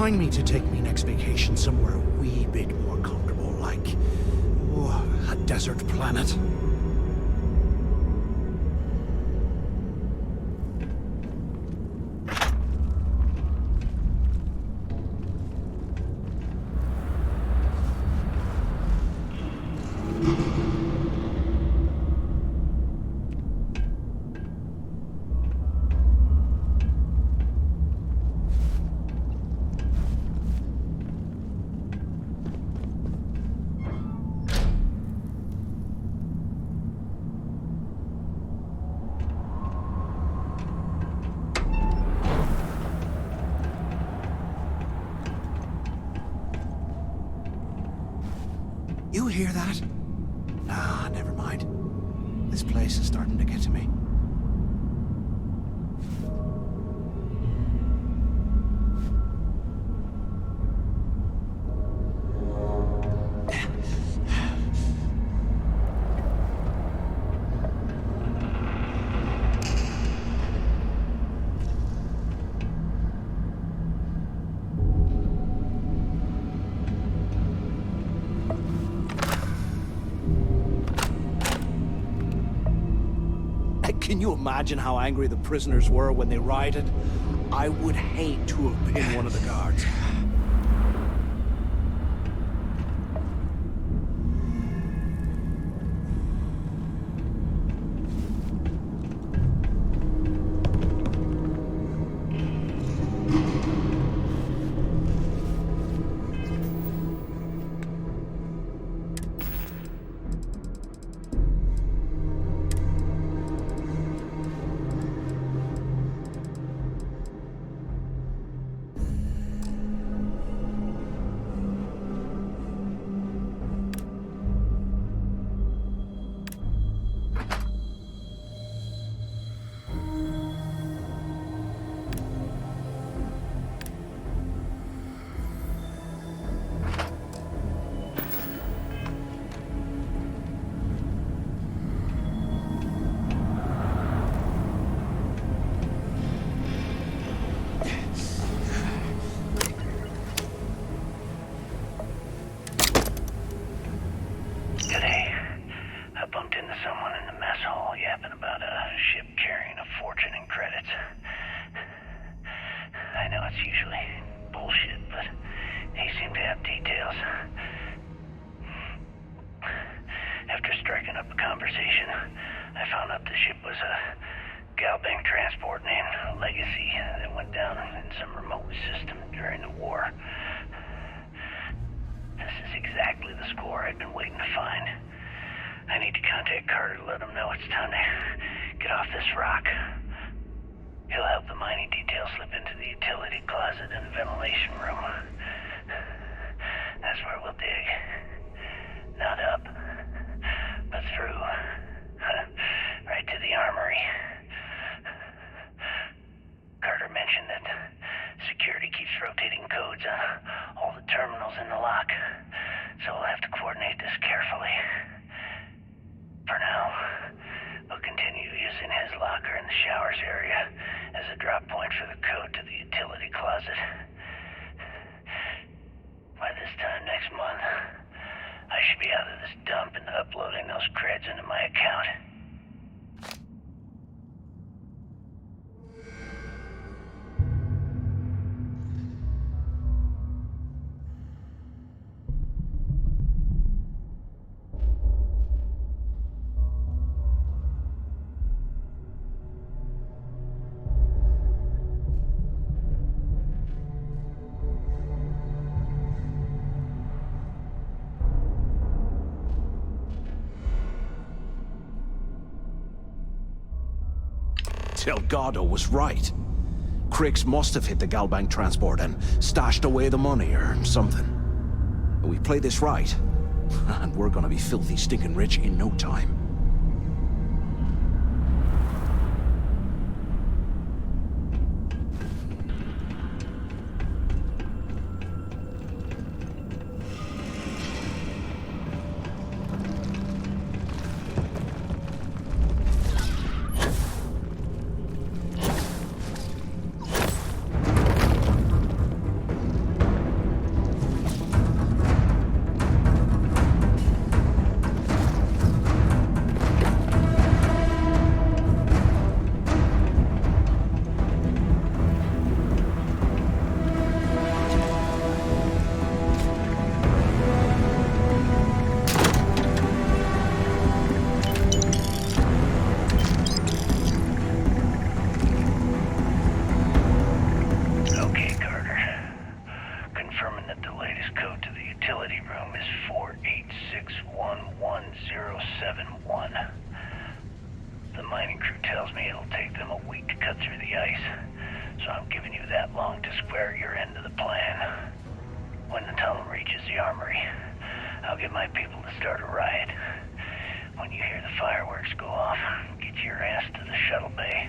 Remind me to take me next vacation somewhere a wee bit more comfortable, like a desert planet. You hear that? Ah, never mind. This place is starting to get to me. Can you imagine how angry the prisoners were when they rioted? I would hate to have been one of the guards. Delgado was right. Cricks must have hit the Galbank transport and stashed away the money or something. We play this right, and we're gonna be filthy stinking rich in no time. cut through the ice, so I'm giving you that long to square your end of the plan. When the tunnel reaches the armory, I'll get my people to start a riot. When you hear the fireworks go off, get your ass to the shuttle bay.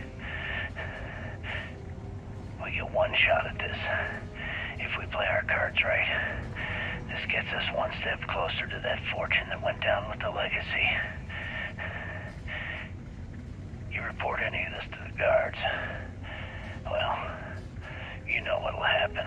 We get one shot at this. If we play our cards right, this gets us one step closer to that fortune that went down with the legacy. You report any of this to the guards, well, you know what'll happen.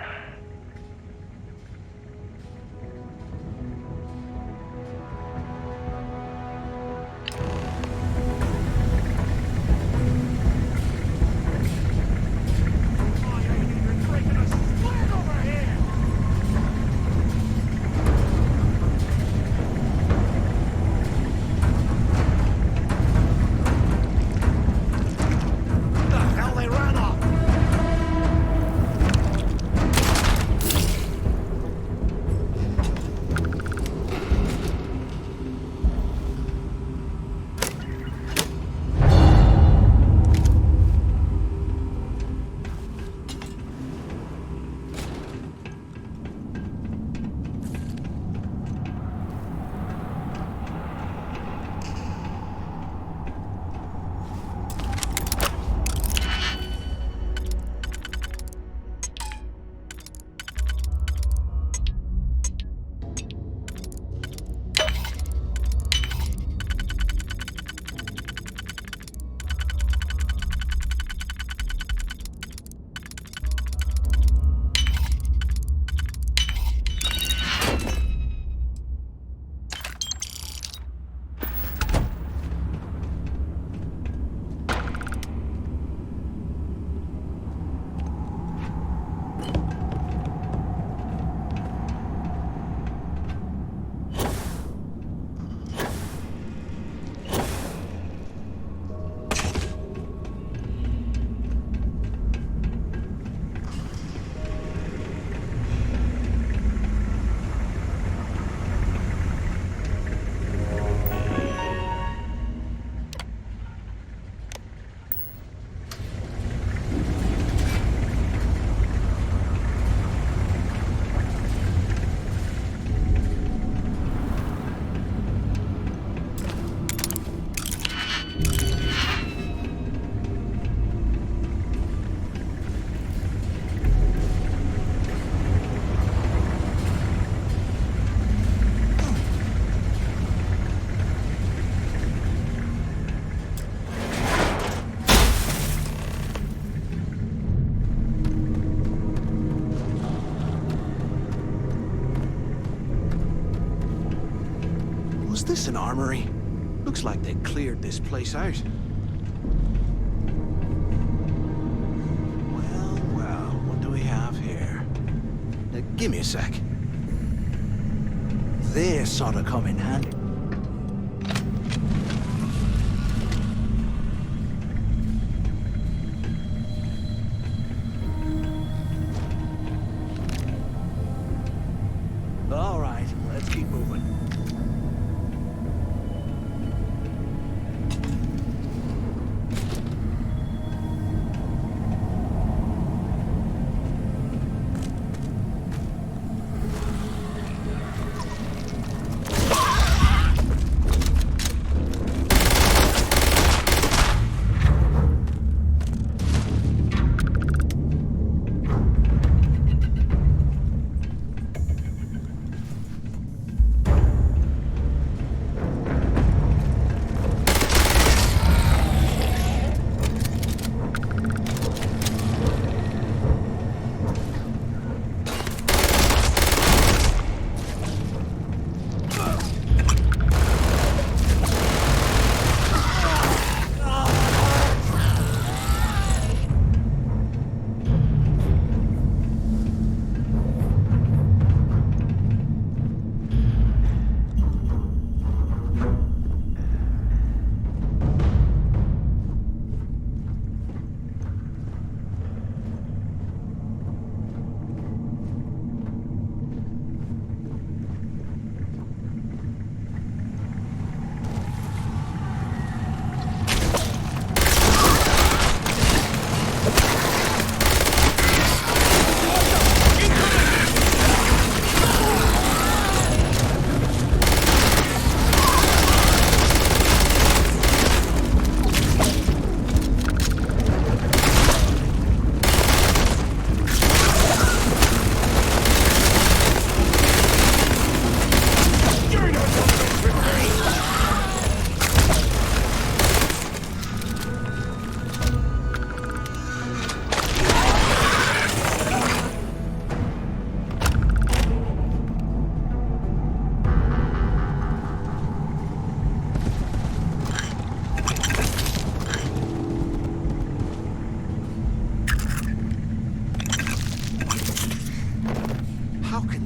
Was this an armory? Looks like they cleared this place out. Well, what do we have here? Give me a sec. This sort of come in handy. All right, let's keep moving.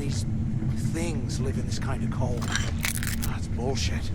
these things live in this kind of cold. That's bullshit.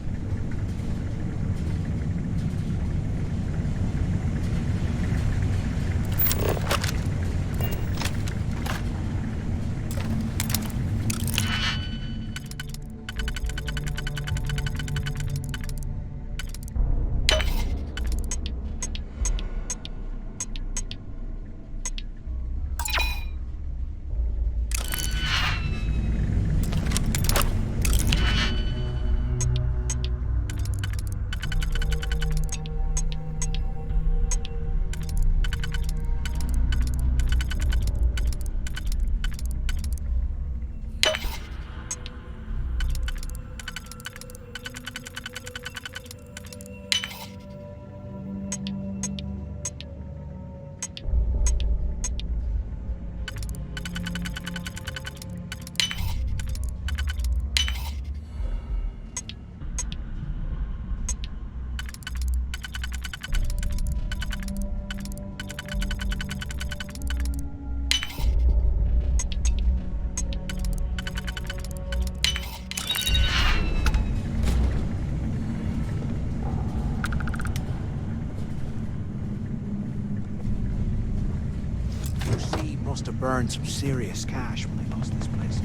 Must have burned some serious cash when they lost this place.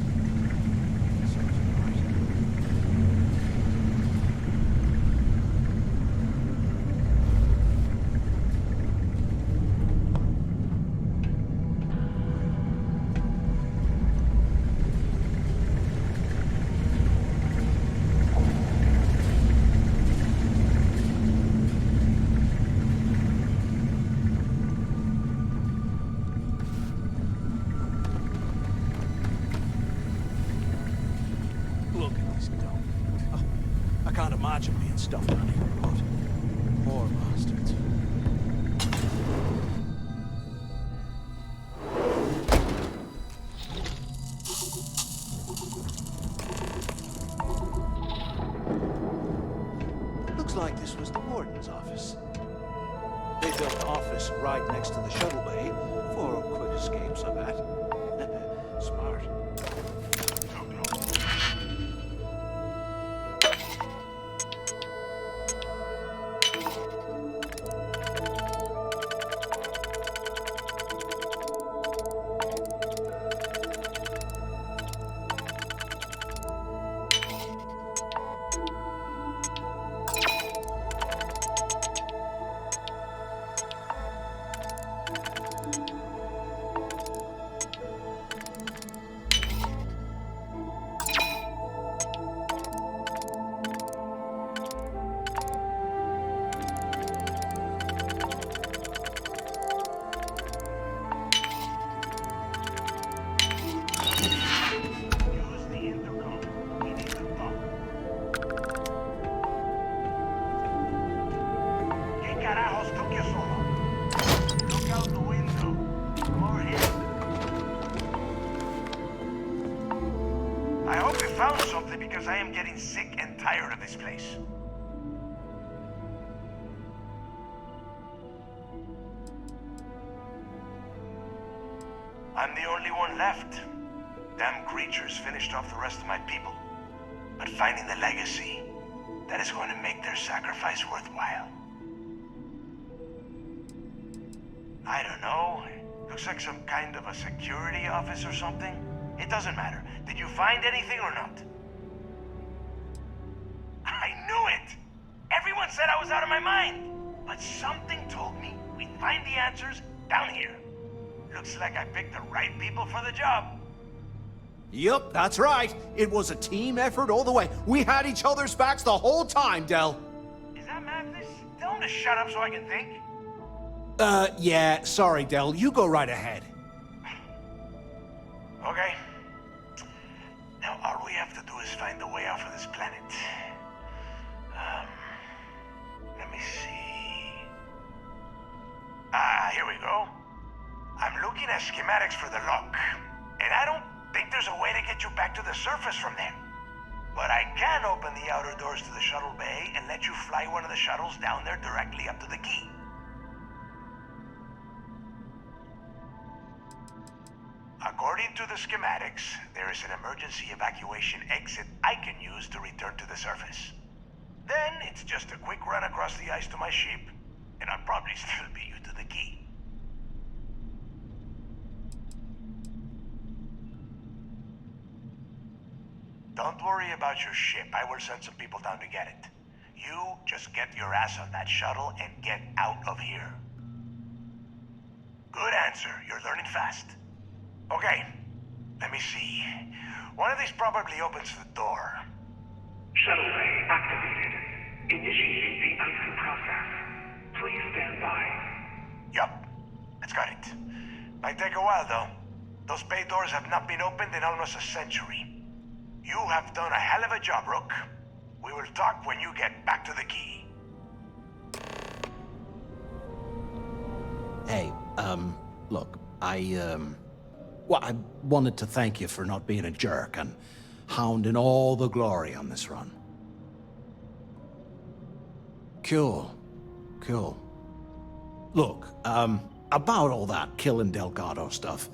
Look at this dump. Oh, I can't imagine being stuffed down here, but poor bastards. Looks like this was the warden's office. They built the office right next to the shuttle bay for quick escapes, I bet. Smart. I hope you found something because I am getting sick and tired of this place. I'm the only one left. Damn creatures finished off the rest of my people. But finding the legacy, that is going to make their sacrifice worthwhile. I don't know. Looks like some kind of a security office or something. It doesn't matter. Did you find anything or not? I knew it! Everyone said I was out of my mind. But something told me we'd find the answers down here. Looks like I picked the right people for the job. Yup, that's right. It was a team effort all the way. We had each other's backs the whole time, Del. Is that Mathis? Tell him to shut up so I can think. Yeah, sorry, Del. You go right ahead. Okay. Now all we have to do is find the way off of this planet. Let me see. Here we go. I'm looking at schematics for the lock, and I don't think there's a way to get you back to the surface from there. But I can open the outer doors to the shuttle bay and let you fly one of the shuttles down there directly up to the key. A According to the schematics, there is an emergency evacuation exit I can use to return to the surface. Then it's just a quick run across the ice to my ship, and I'll probably still be you to the key. Don't worry about your ship. I will send some people down to get it. You just get your ass on that shuttle and get out of here. Good answer. You're learning fast. Okay, let me see. One of these probably opens the door. Shuttle bay activated. Initiating the icing process. Please stand by. Yup, it's got it. Might take a while though. Those bay doors have not been opened in almost a century. You have done a hell of a job, Rook. We will talk when you get back to the key. Hey, look, well, I wanted to thank you for not being a jerk and hounding all the glory on this run. Cool. Look, about all that killing Delgado stuff,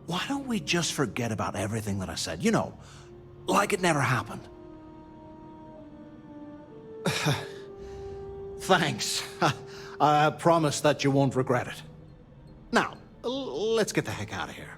why don't we just forget about everything that I said? You know, like it never happened. Thanks. I promise that you won't regret it. Now, let's get the heck out of here.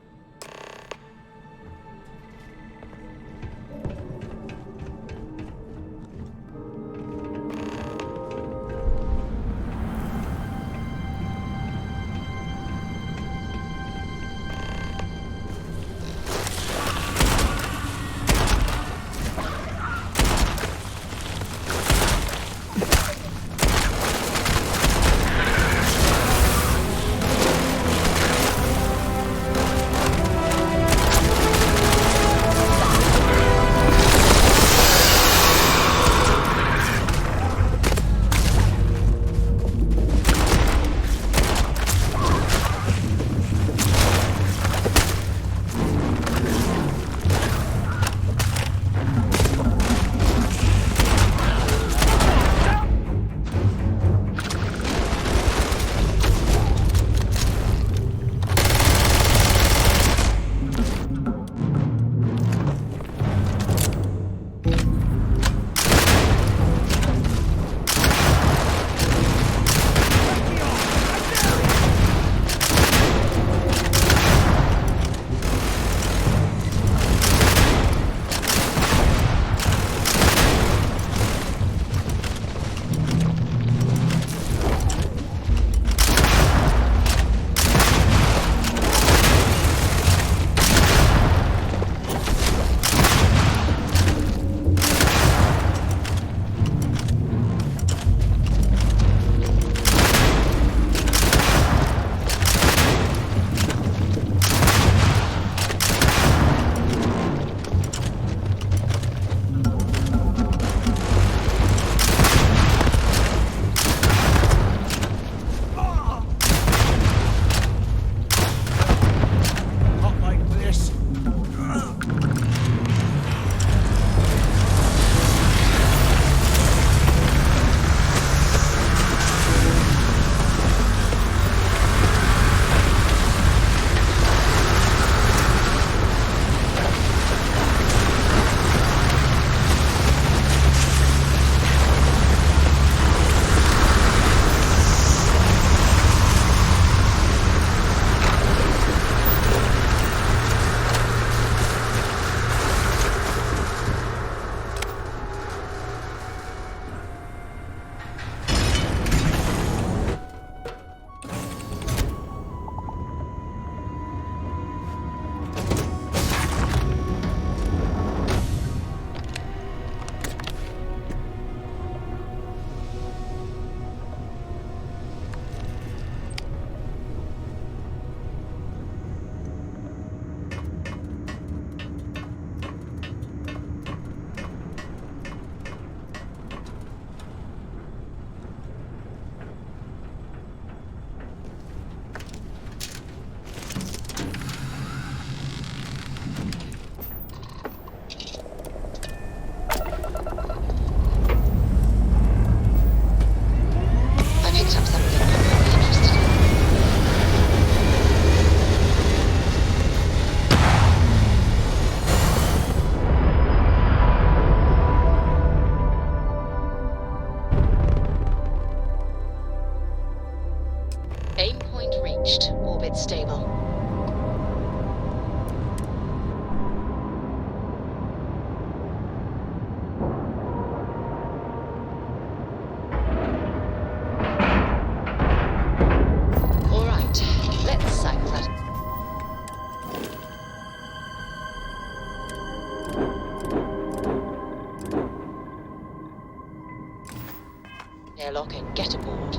it's stable. All right, let's cycle it. Airlock and get aboard.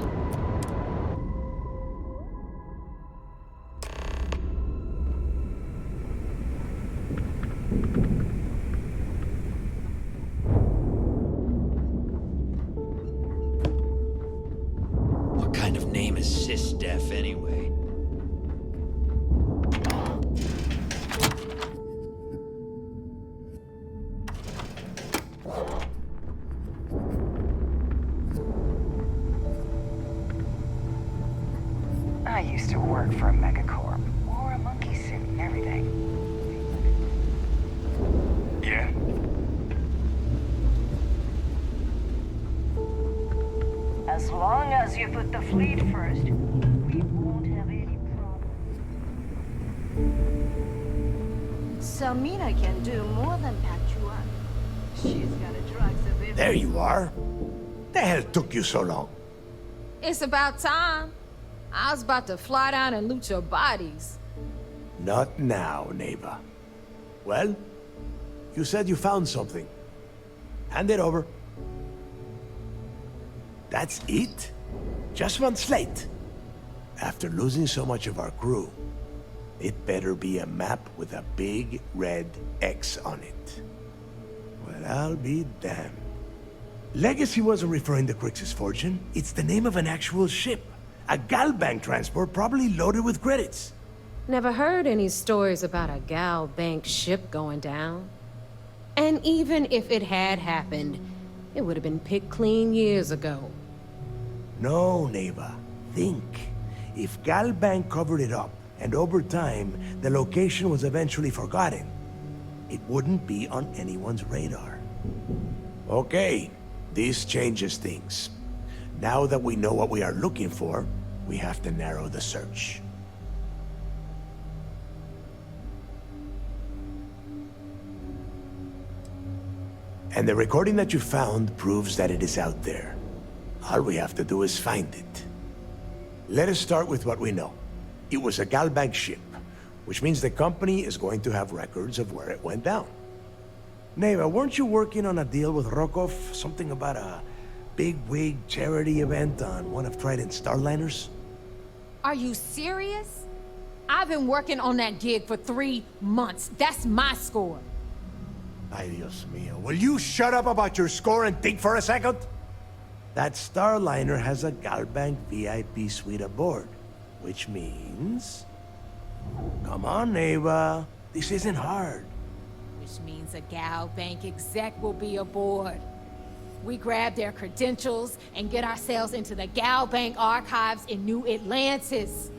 What kind of name is Sys-Def anyway? I used to work for a megacorp. Wore a monkey suit and everything. Yeah? As long as you put the fleet first, we won't have any problem. Selmina can do more than pack you up. She's got a drugs of it. There you are. The hell took you so long? It's about time. I was about to fly down and loot your bodies. Not now, neighbor. Well, you said you found something. Hand it over. That's it? Just one slate? After losing so much of our crew, it better be a map with a big red X on it. Well, I'll be damned. Legacy wasn't referring to Crix's fortune. It's the name of an actual ship. A galbank transport probably loaded with credits. Never heard any stories about a gal bank ship going down. And even if it had happened, it would have been picked clean years ago. No, neighbor. Think. If galbank covered it up, and over time, the location was eventually forgotten, it wouldn't be on anyone's radar. Okay, this changes things. Now that we know what we are looking for, we have to narrow the search. And the recording that you found proves that it is out there. All we have to do is find it. Let us start with what we know. It was a galbank ship, which means the company is going to have records of where it went down. Neva, weren't you working on a deal with Rokov? Something about a big-wig charity event on one of Trident's starliners? Are you serious? I've been working on that gig for 3 months. That's my score. Ay, Dios mío. Will you shut up about your score and think for a second? That starliner has a galbank VIP suite aboard, which means... Come on, Neva. This isn't hard. Which means a gal bank exec will be aboard. We grab their credentials and get ourselves into the gal bank archives in New Atlantis.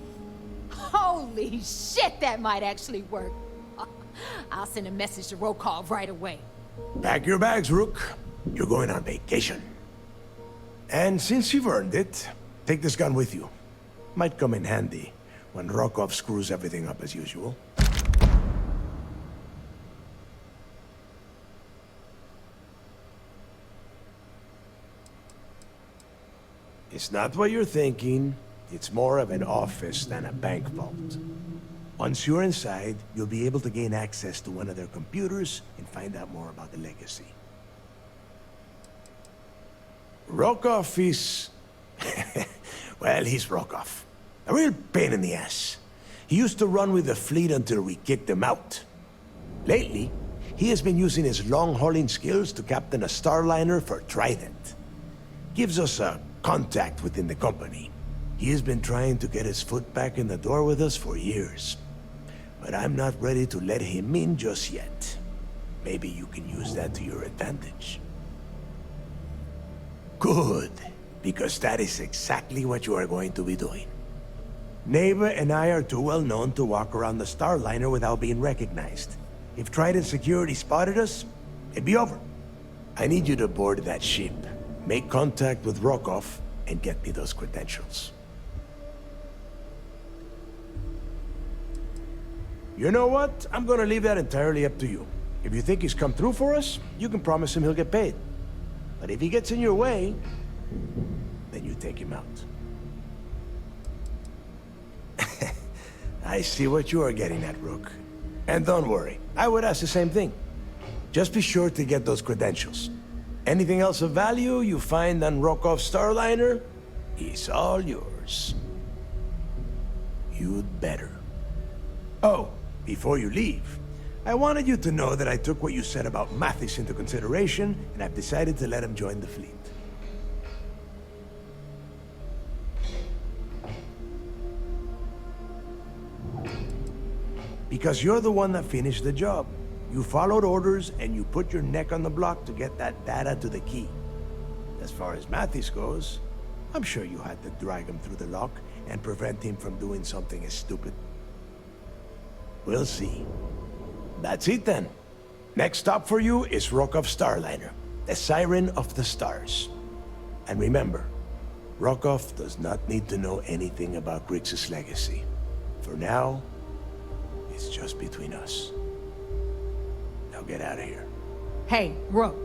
Holy shit, that might actually work. I'll send a message to Rokov right away. Pack your bags, Rook. You're going on vacation. And since you've earned it, take this gun with you. Might come in handy when Rokov screws everything up as usual. It's not what you're thinking. It's more of an office than a bank vault. Once you're inside, you'll be able to gain access to one of their computers and find out more about the legacy. Rokov is... well, he's Rokov. A real pain in the ass. He used to run with the fleet until we kicked him out. Lately, he has been using his long-hauling skills to captain a starliner for Trident. Gives us a contact within the company. He has been trying to get his foot back in the door with us for years. But I'm not ready to let him in just yet. Maybe you can use that to your advantage. Good, because that is exactly what you are going to be doing. Neva and I are too well known to walk around the starliner without being recognized. If Trident security spotted us, it'd be over. I need you to board that ship, make contact with Rokov, and get me those credentials. You know what? I'm gonna leave that entirely up to you. If you think he's come through for us, you can promise him he'll get paid. But if he gets in your way, then you take him out. I see what you are getting at, Rook. And don't worry, I would ask the same thing. Just be sure to get those credentials. Anything else of value you find on Rokov's Starliner is all yours. You'd better. Oh, before you leave, I wanted you to know that I took what you said about Mathis into consideration, and I've decided to let him join the fleet. Because you're the one that finished the job. You followed orders, and you put your neck on the block to get that data to the key. As far as Mathis goes, I'm sure you had to drag him through the lock and prevent him from doing something as stupid. We'll see. That's it then. Next stop for you is Rokov Starliner, the Siren of the Stars. And remember, Rokov does not need to know anything about Grixis' legacy. For now, it's just between us. Now get out of here. Hey, Rook,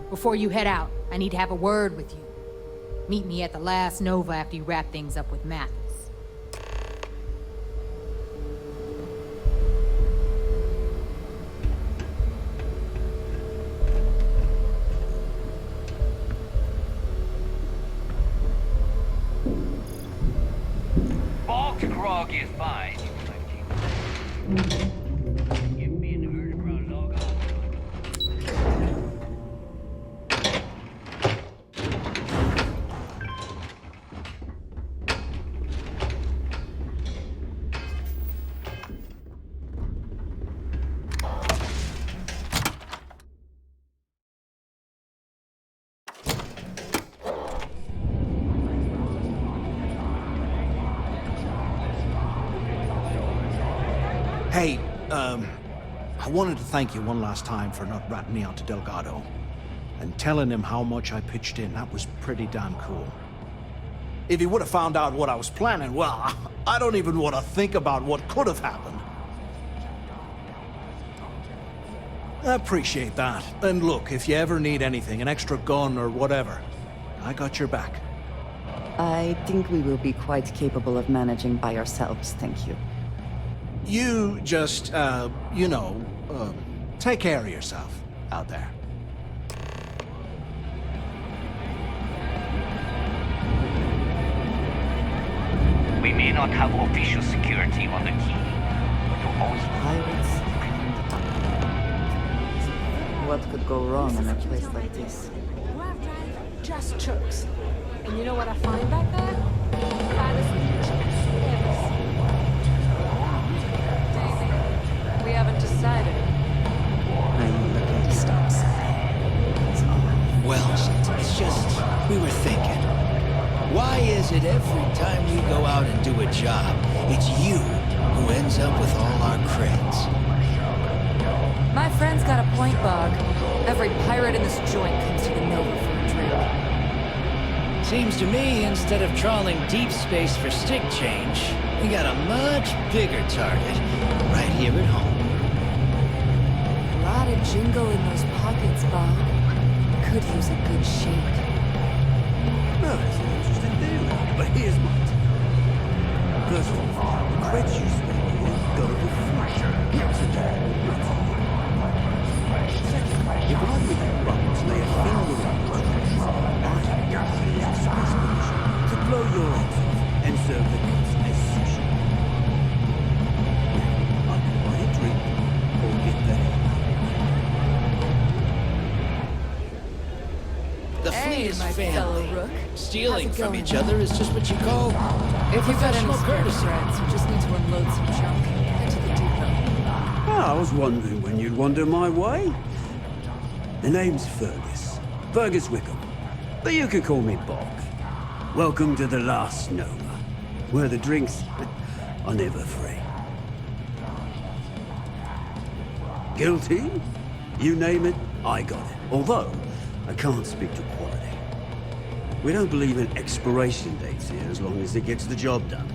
before you head out, I need to have a word with you. Meet me at the last Nova after you wrap things up with Mathis. Bulk grog is fine. Give me an underground logo. Hey, I wanted to thank you one last time for not ratting me out to Delgado. And telling him how much I pitched in. That was pretty damn cool. If he would have found out what I was planning, well, I don't even want to think about what could have happened. I appreciate that. And look, if you ever need anything, an extra gun or whatever, I got your back. I think we will be quite capable of managing by ourselves, thank you. You just, take care of yourself out there. We may not have official security on the key, but you'll always Pirates and... What could go wrong in a place like this? Just chirps. And you know what I find back there? Finest chirps ever seen. We haven't decided. Are you looking to stop Well, it's just, we were thinking. Why is it every time we go out and do a job, it's you who ends up with all our creds? My friend's got a point, Bog. Every pirate in this joint comes to the Nova for a drink. Seems to me, instead of trawling deep space for stick change, we got a much bigger target right here at home. A lot of jingle in those pockets, Bog. Could use a good shake. Well, it's an interesting deal, but here's my take. First of all, the creds you spend will go to the free. Not today. Second, if I with you buttons lay a finger on the tracks, I got the express permission to blow your heads off and serve the cuts as sushi. Now, I can buy a drink or get the hell out. The Hey, fleet is my family. fellow Rook. Stealing How's it from going? each other is just what you call If you've got any professional spare courtesy. threads, you just need to unload some junk. Head to the depot. I was wondering when you'd wander my way. The name's Fergus. Fergus Wickham. But you can call me Bog. Welcome to the last Nova, where the drinks are never free. Guilty? You name it, I got it. Although, I can't speak to quality. We don't believe in expiration dates here as long as it gets the job done.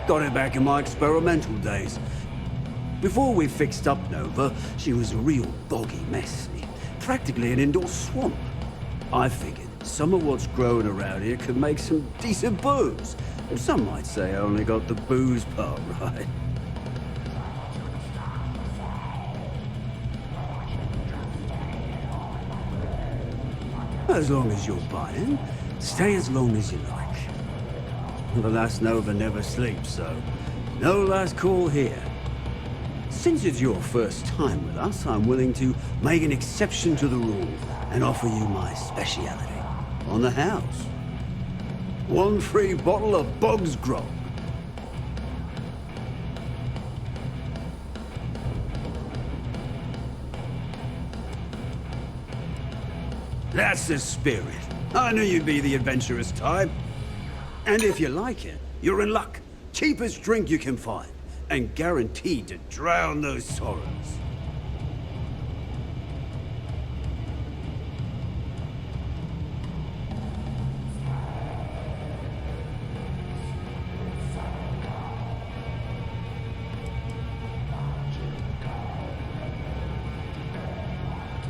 Got it back in my experimental days. Before we fixed up Nova, she was a real boggy mess. Practically an indoor swamp. I figured some of what's growing around here could make some decent booze. And some might say I only got the booze part right. As long as you're buying, stay as long as you like. The last Nova never sleeps, so no last call here. Since it's your first time with us, I'm willing to make an exception to the rule and offer you my speciality on the house. 1 free bottle of Bog's Grog. That's the spirit. I knew you'd be the adventurous type. And if you like it, you're in luck. Cheapest drink you can find. And guaranteed to drown those sorrows.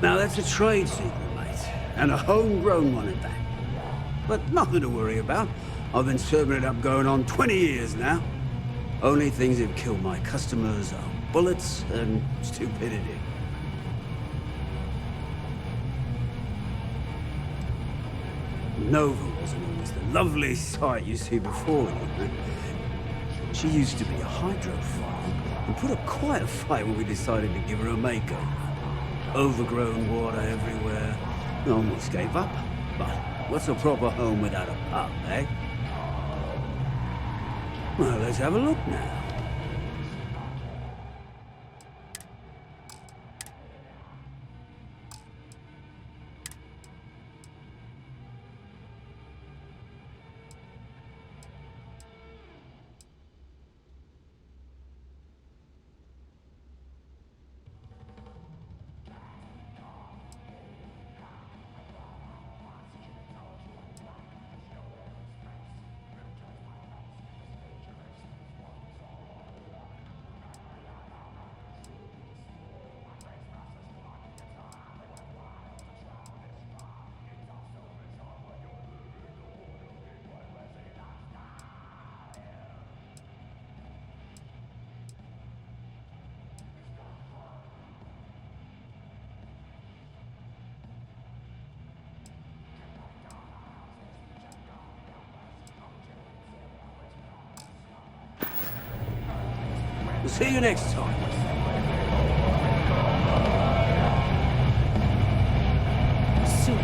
Now that's a trade secret, mate. And a homegrown one at that. But nothing to worry about. I've been serving it up going on 20 years now. Only things that kill my customers are bullets and stupidity. Nova wasn't always the lovely sight you see before you. She used to be a hydrophile and put up quite a fight when we decided to give her a makeover. Overgrown water everywhere. I almost gave up. But what's a proper home without a pub, eh? Well, let's have a look now. We'll see you next time. Soon,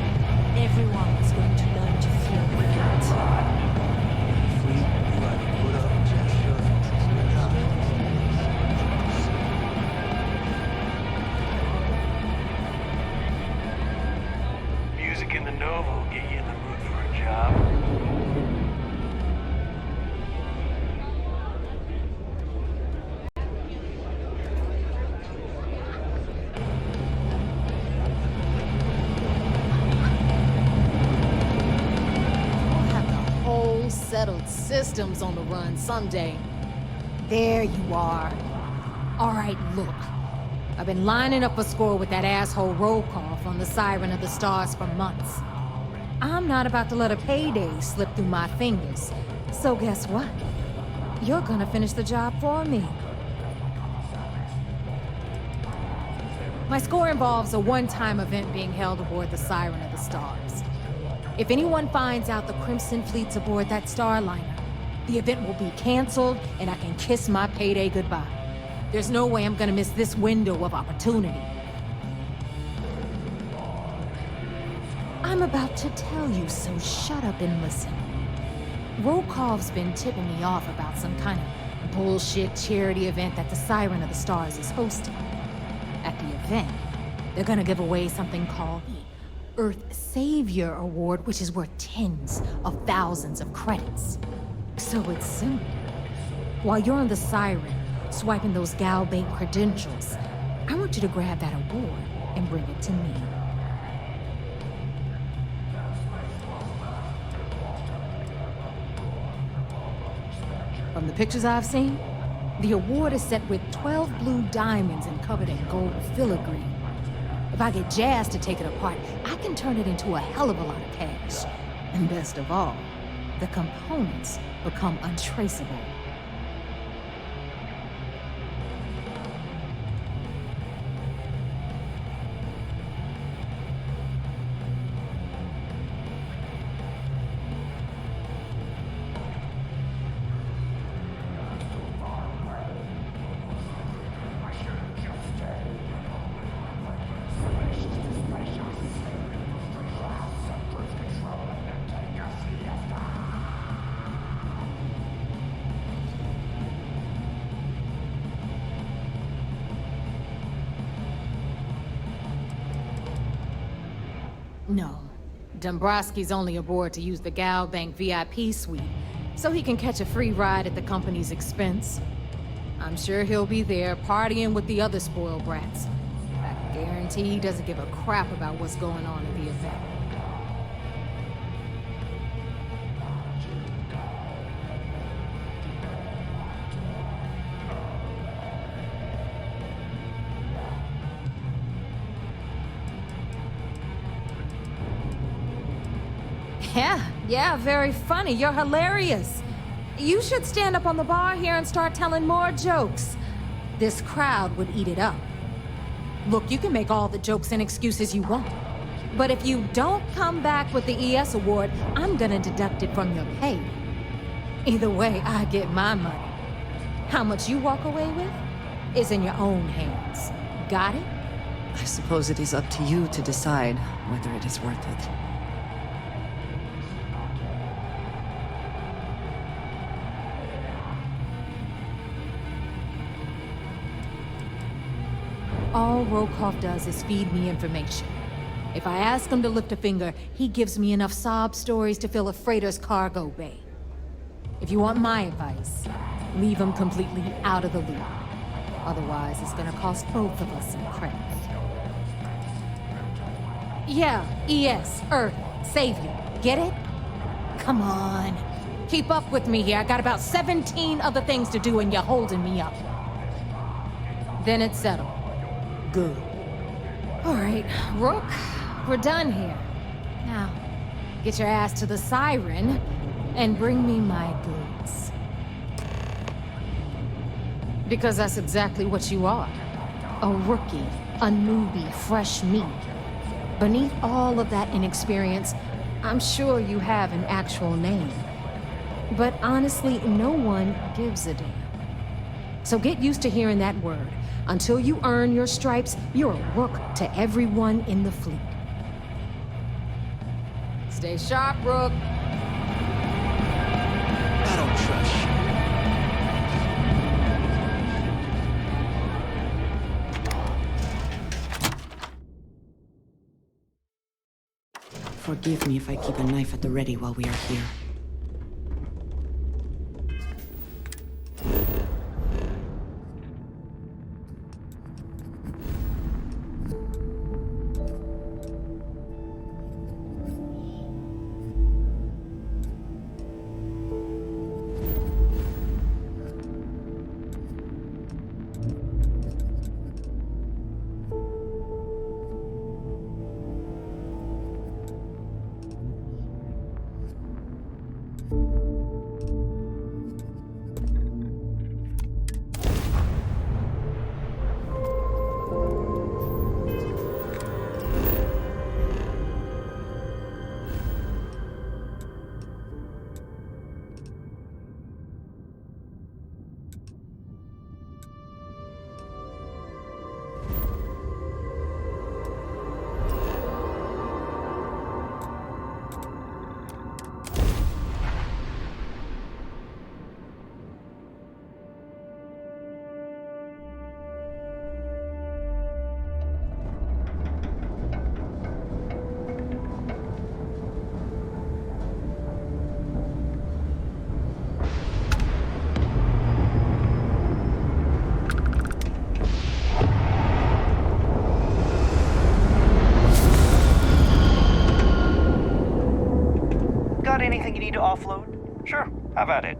everyone is going to learn to feel regret. Music in the Nova will get you in the mood for a job. Settled systems on the run someday. There you are. All right, look. I've been lining up a score with that asshole roll call from the Siren of the Stars for months. I'm not about to let a payday slip through my fingers. So guess what? You're gonna finish the job for me. My score involves a one-time event being held aboard the Siren of the Stars. If anyone finds out the Crimson Fleet's aboard that Starliner, the event will be canceled and I can kiss my payday goodbye. There's no way I'm gonna miss this window of opportunity. I'm about to tell you, so shut up and listen. Rokov's been tipping me off about some kind of bullshit charity event that the Siren of the Stars is hosting. At the event, they're gonna give away something called the Earth Savior Award, which is worth tens of thousands of credits. So it's simple. While you're on the Siren, swiping those Gal Bank credentials, I want you to grab that award and bring it to me. From the pictures I've seen, the award is set with 12 blue diamonds and covered in gold filigree. If I get Jazz to take it apart, I can turn it into a hell of a lot of cash. And best of all, the components become untraceable. No. Dombrowski's only aboard to use the Gal Bank VIP suite, so he can catch a free ride at the company's expense. I'm sure he'll be there partying with the other spoiled brats. I guarantee he doesn't give a crap about what's going on at the event. Yeah, very funny. You're hilarious. You should stand up on the bar here and start telling more jokes. This crowd would eat it up. Look, you can make all the jokes and excuses you want. But if you don't come back with the ES award, I'm gonna deduct it from your pay. Either way, I get my money. How much you walk away with is in your own hands. Got it? I suppose it is up to you to decide whether it is worth it. All Rokoff does is feed me information. If I ask him to lift a finger, he gives me enough sob stories to fill a freighter's cargo bay. If you want my advice, leave him completely out of the loop. Otherwise, it's gonna cost both of us some credits. Yeah, ES, Earth, Savior. Get it? Come on. Keep up with me here. I got about 17 other things to do and you're holding me up. Then it's settled. Good. All right, Rook, we're done here. Now, get your ass to the Siren and bring me my goods. Because that's exactly what you are. A rookie, a newbie, fresh meat. Beneath all of that inexperience, I'm sure you have an actual name. But honestly, no one gives a damn. So get used to hearing that word. Until you earn your stripes, you're a rook to everyone in the fleet. Stay sharp, Rook. I don't trust you. Forgive me if I keep a knife at the ready while we are here. Got anything you need to offload? Sure, have at it.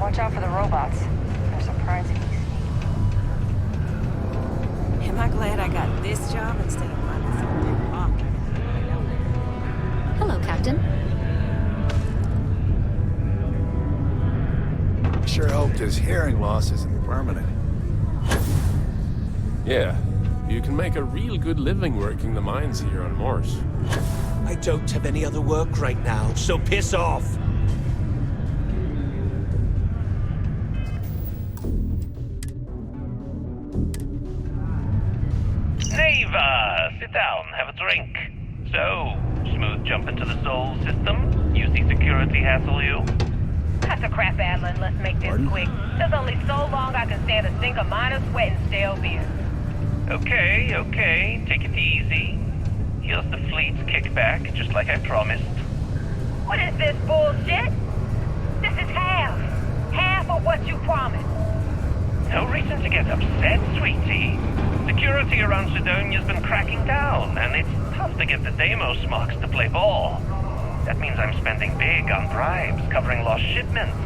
Watch out for the robots. They're surprisingly sneaky. Am I glad I got this job instead of running some big mom? Hello, Captain. Sure hope this hearing loss isn't permanent. Yeah, you can make a real good living working the mines here on Mars. I don't have any other work right now, so piss off! Neva, sit down, have a drink. So, smooth jump into the Sol system? UC security hassle you? That's a crap, Adlin. Let's make this quick. There's only so long I can stand a sink of minor sweat and stale beer. Okay, take it easy. Here's the fleet's kickback, just like I promised. What is this bullshit? This is half. Half of what you promised. No reason to get upset, sweetie. Security around Sidonia's been cracking down, and it's tough to get the Deimos smocks to play ball. That means I'm spending big on bribes, covering lost shipments.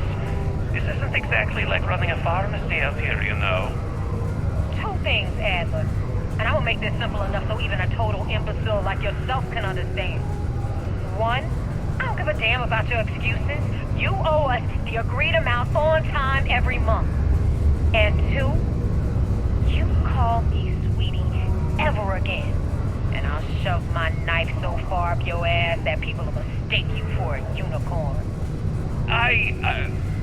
This isn't exactly like running a pharmacy out here, you know. Two things, Adler. And I will make this simple enough so even a total imbecile like yourself can understand. One, I don't give a damn about your excuses. You owe us the agreed amount on time every month. And two, you call me sweetie ever again, and I'll shove my knife so far up your ass that people will mistake you for a unicorn.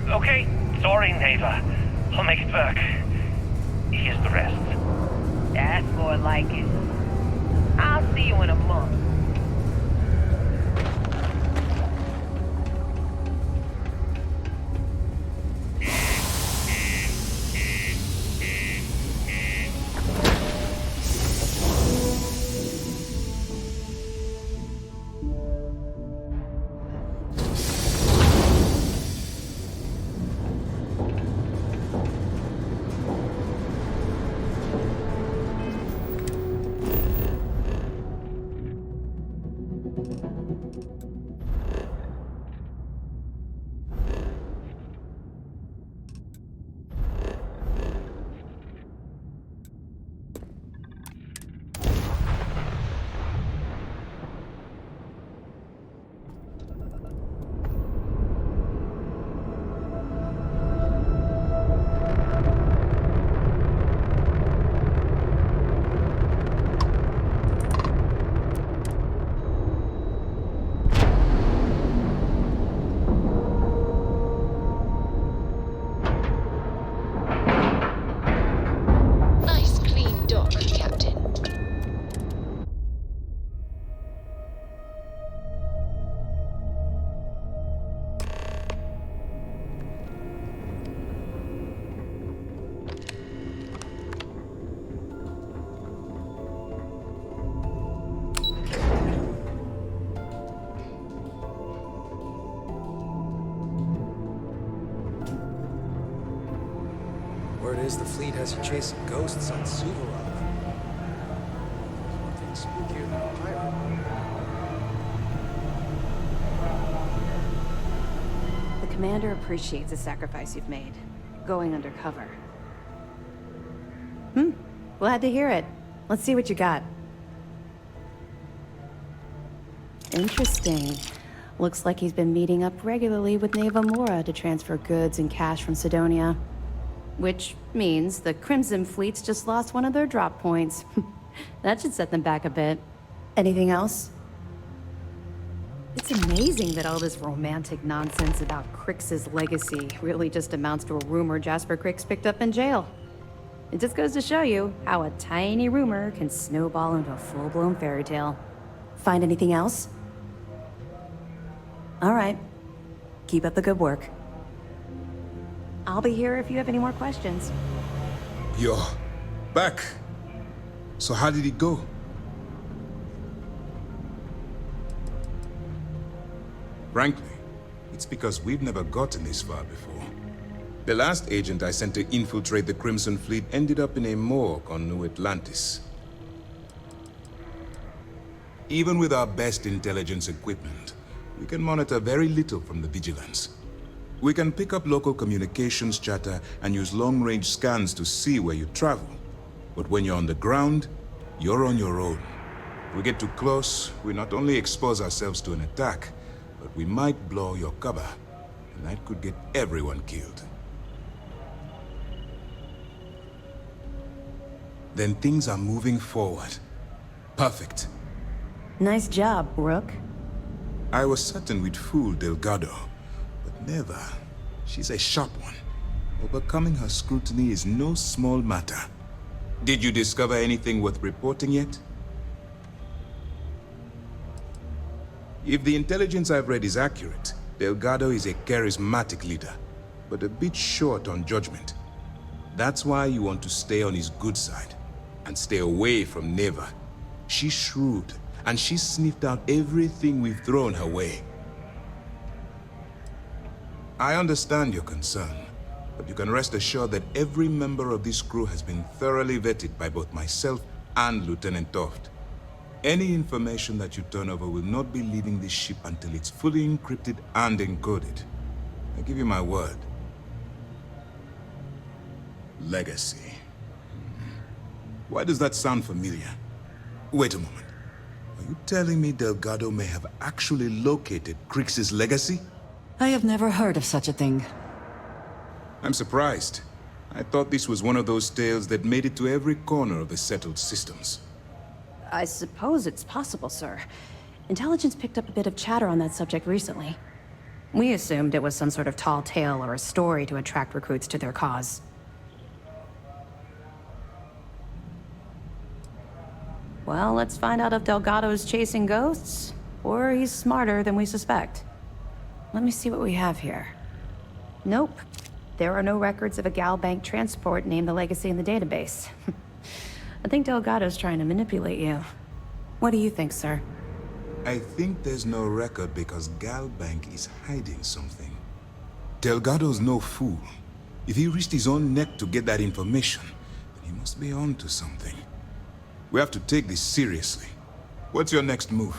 Okay, sorry, Neva. I'll make it work. Here's the rest. That's more like it. I'll see you in a month. Nice clean dock, Captain. Word is the fleet has you chasing ghosts on Suvorov. Nothing spookier than a pirate. The commander appreciates the sacrifice you've made, going undercover. Glad to hear it. Let's see what you got. Interesting. Looks like he's been meeting up regularly with Neva Mora to transfer goods and cash from Sidonia. Which means the Crimson Fleet's just lost one of their drop points. That should set them back a bit. Anything else? It's amazing that all this romantic nonsense about Crix's legacy really just amounts to a rumor Jasper Crix picked up in jail. It just goes to show you how a tiny rumor can snowball into a full-blown fairy tale. Find anything else? All right. Keep up the good work. I'll be here if you have any more questions. You're back. So how did it go? Frankly, it's because we've never gotten this far before. The last agent I sent to infiltrate the Crimson Fleet ended up in a morgue on New Atlantis. Even with our best intelligence equipment, we can monitor very little from the Vigilance. We can pick up local communications chatter and use long-range scans to see where you travel. But when you're on the ground, you're on your own. If we get too close, we not only expose ourselves to an attack, but we might blow your cover. And that could get everyone killed. Then things are moving forward. Perfect. Nice job, Rook. I was certain we'd fool Delgado, but never. She's a sharp one. Overcoming her scrutiny is no small matter. Did you discover anything worth reporting yet? If the intelligence I've read is accurate, Delgado is a charismatic leader, but a bit short on judgment. That's why you want to stay on his good side, and stay away from Neva. She's shrewd, and she's sniffed out everything we've thrown her way. I understand your concern, but you can rest assured that every member of this crew has been thoroughly vetted by both myself and Lieutenant Toft. Any information that you turn over will not be leaving this ship until it's fully encrypted and encoded. I give you my word. Legacy. Why does that sound familiar? Wait a moment. Are you telling me Delgado may have actually located Crix's legacy? I have never heard of such a thing. I'm surprised. I thought this was one of those tales that made it to every corner of the settled systems. I suppose it's possible, sir. Intelligence picked up a bit of chatter on that subject recently. We assumed it was some sort of tall tale or a story to attract recruits to their cause. Well, let's find out if Delgado's chasing ghosts, or he's smarter than we suspect. Let me see what we have here. Nope. There are no records of a Gal Bank transport named the Legacy in the database. I think Delgado's trying to manipulate you. What do you think, sir? I think there's no record because Gal Bank is hiding something. Delgado's no fool. If he risked his own neck to get that information, then he must be on to something. We have to take this seriously. What's your next move?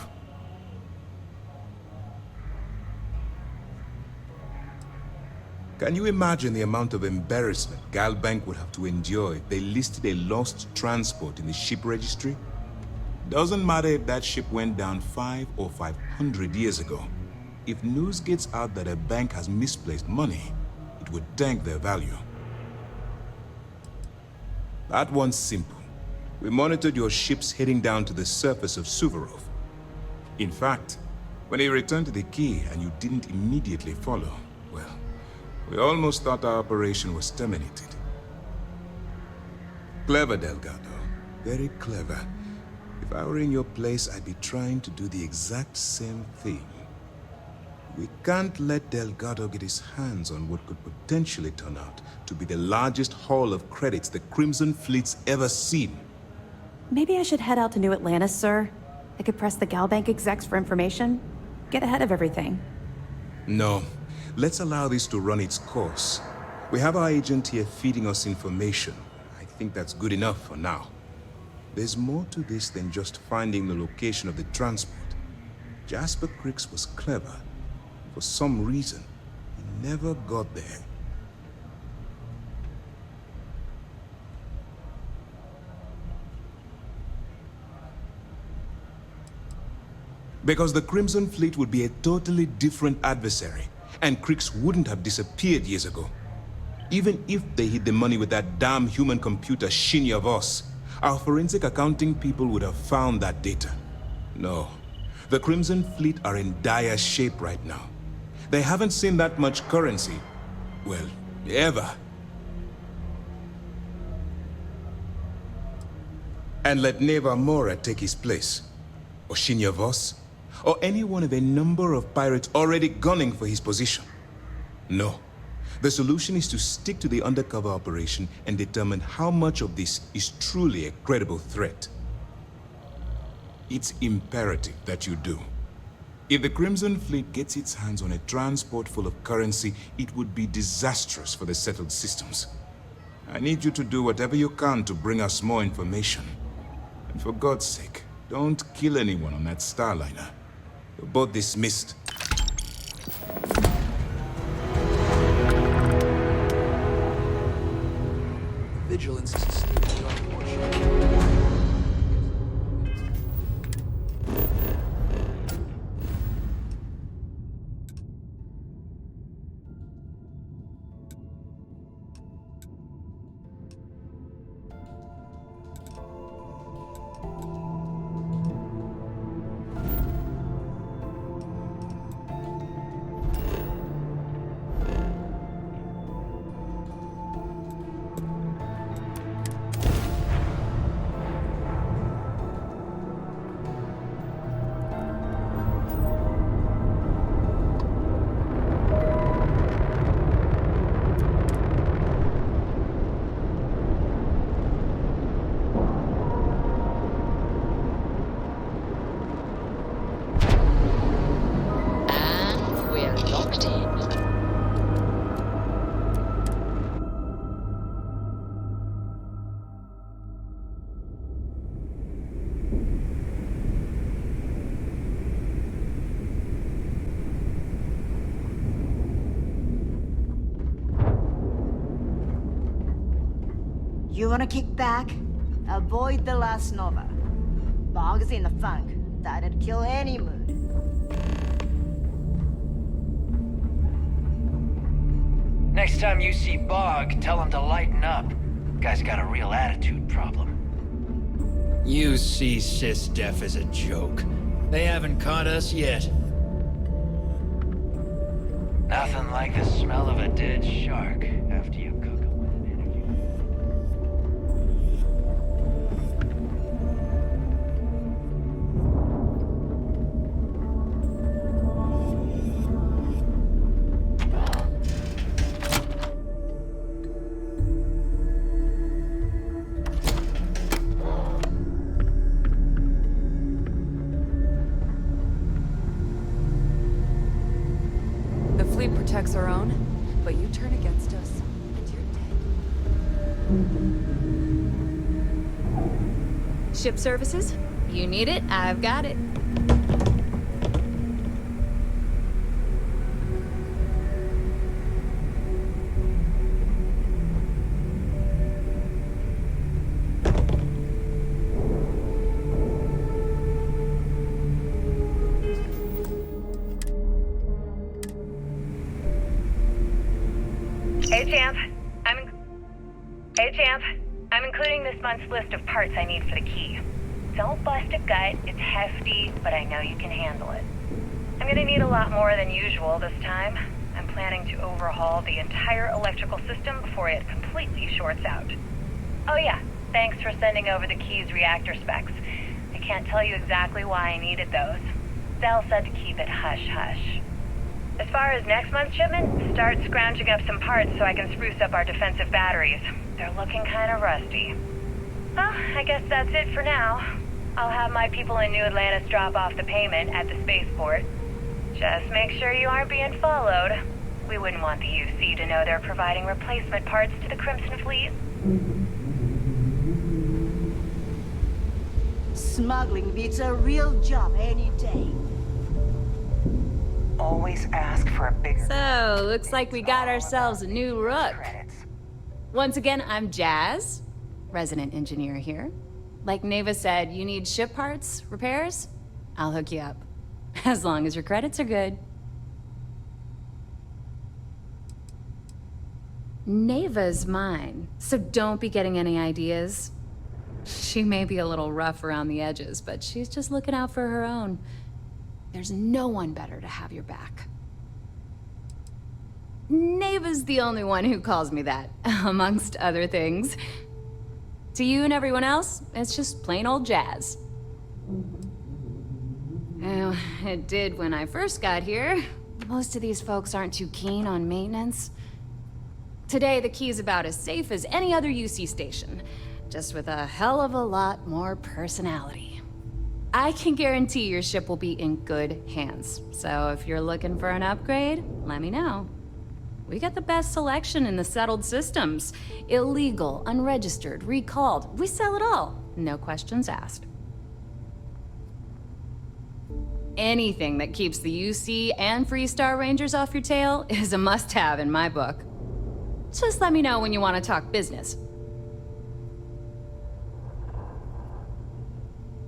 Can you imagine the amount of embarrassment Gal Bank would have to endure if they listed a lost transport in the ship registry? Doesn't matter if that ship went down 5 or 500 years ago. If news gets out that a bank has misplaced money, it would tank their value. That one's simple. We monitored your ships heading down to the surface of Suvorov. In fact, when he returned to the key and you didn't immediately follow, well, we almost thought our operation was terminated. Clever, Delgado. Very clever. If I were in your place, I'd be trying to do the exact same thing. We can't let Delgado get his hands on what could potentially turn out to be the largest haul of credits the Crimson Fleet's ever seen. Maybe I should head out to New Atlantis, sir. I could press the Gal Bank execs for information. Get ahead of everything. No. Let's allow this to run its course. We have our agent here feeding us information. I think that's good enough for now. There's more to this than just finding the location of the transport. Jasper Crix was clever. For some reason, he never got there. Because the Crimson Fleet would be a totally different adversary, and Crix wouldn't have disappeared years ago. Even if they hid the money with that damn human computer Shinya Voss, our forensic accounting people would have found that data. No, the Crimson Fleet are in dire shape right now. They haven't seen that much currency, well, ever. And let Neva Mora take his place, or Shinya Voss, or any one of a number of pirates already gunning for his position. No. The solution is to stick to the undercover operation and determine how much of this is truly a credible threat. It's imperative that you do. If the Crimson Fleet gets its hands on a transport full of currency, it would be disastrous for the settled systems. I need you to do whatever you can to bring us more information. And for God's sake, don't kill anyone on that Starliner. You're both dismissed. vigilance is esteemed beyond worship. And we're locked in. You wanna kick back? Avoid the last Nova. Bog's in the funk. That'd kill any mood. Next time you see Bog, tell him to lighten up. Guy's got a real attitude problem. You see SysDef as a joke. They haven't caught us yet. Nothing like the smell of a dead shark after you cook him with an energy. The fleet protects our own, but you turn against us, and you're dead. Ship services? You need it, I've got it. Hey, Champ. I'm including this month's list of parts I need for the key. Don't bust a gut. It's hefty, but I know you can handle it. I'm gonna need a lot more than usual this time. I'm planning to overhaul the entire electrical system before it completely shorts out. Oh yeah, thanks for sending over the key's reactor specs. I can't tell you exactly why I needed those. Dell said to keep it hush-hush. As far as next month's shipment, start scrounging up some parts so I can spruce up our defensive batteries. They're looking kind of rusty. Well, I guess that's it for now. I'll have my people in New Atlantis drop off the payment at the spaceport. Just make sure you aren't being followed. We wouldn't want the UC to know they're providing replacement parts to the Crimson Fleet. Smuggling beats a real job any day. Always ask for a bigger... So, looks like we got ourselves a new rook. Once again, I'm Jazz, resident engineer here. Like Neva said, you need ship parts, repairs? I'll hook you up. As long as your credits are good. Neva's mine, so don't be getting any ideas. She may be a little rough around the edges, but she's just looking out for her own. There's no one better to have your back. Neva's the only one who calls me that, amongst other things. To you and everyone else, it's just plain old Jazz. Oh, it did when I first got here. Most of these folks aren't too keen on maintenance. Today, the key's about as safe as any other UC station, just with a hell of a lot more personality. I can guarantee your ship will be in good hands, so if you're looking for an upgrade, let me know. We got the best selection in the settled systems. Illegal, unregistered, recalled. We sell it all. No questions asked. Anything that keeps the UC and Freestar Rangers off your tail is a must-have in my book. Just let me know when you want to talk business.